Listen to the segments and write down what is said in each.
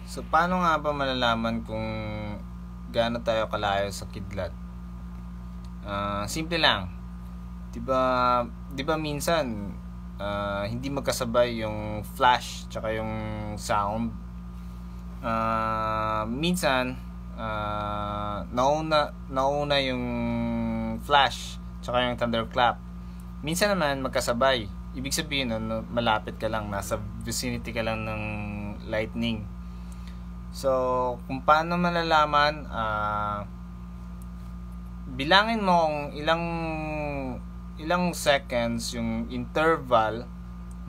So, paano nga ba malalaman kung gaano tayo kalayo sa kidlat? Simple lang. 'Di ba minsan hindi magkasabay yung flash tsaka yung sound. Minsan nauna yung flash tsaka yung thunderclap. Minsan naman magkasabay. Ibig sabihin nun, malapit ka lang, nasa vicinity ka lang ng lightning. So, kung paano malalaman, bilangin mo kung ilang seconds yung interval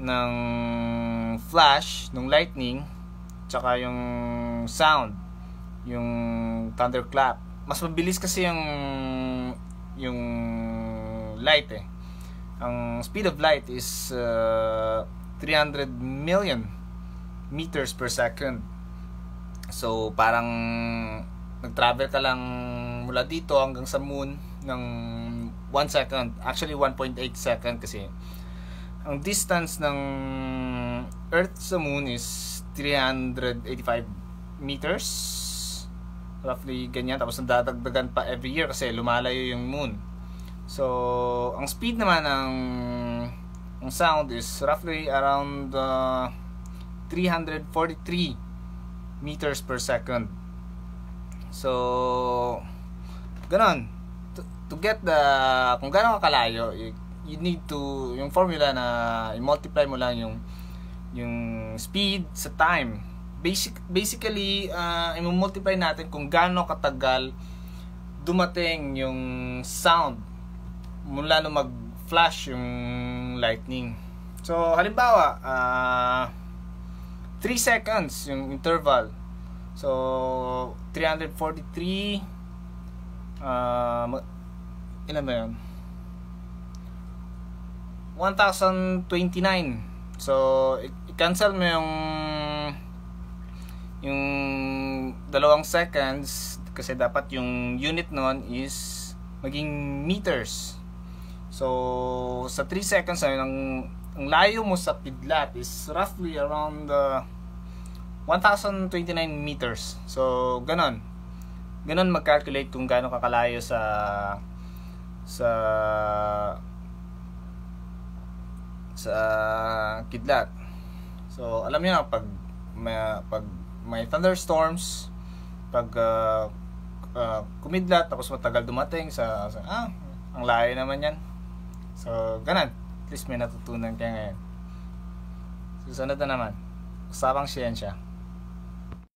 ng flash, ng lightning, tsaka yung sound, yung thunderclap. Mas mabilis kasi yung light eh. Ang speed of light is 300 million meters per second. So, parang nag-travel ka lang mula dito hanggang sa moon ng 1 second. Actually, 1.8 second kasi ang distance ng Earth sa moon is 385 meters. Roughly ganyan. Tapos nadadagdagan pa every year kasi lumalayo yung moon. So, ang speed naman ng sound is roughly around 343 meters per second. So, ganon. To get kung gaano kakalayo, you need to, yung formula na i-multiply mo lang yung speed sa time. Basically, i-multiply natin kung gaano katagal dumating yung sound mula nung mag-flash yung lightning. So, halimbawa, 3 seconds yung interval. So, 343 ilan ba yun? 1029. So, i-cancel mo yung 2 seconds kasi dapat yung unit nun is maging meters. So, sa 3 seconds na yun, ang layo mo sa kidlat is roughly around 1029 meters. So, ganon mag-calculate kung gaano kakalayo sa kidlat. So, alam niyo na pag may thunderstorms, pag kumidlat tapos matagal dumating ang layo naman yan. So, ganon. At least may natutunan kayo ngayon. Susunod na naman. Usapang siyensya.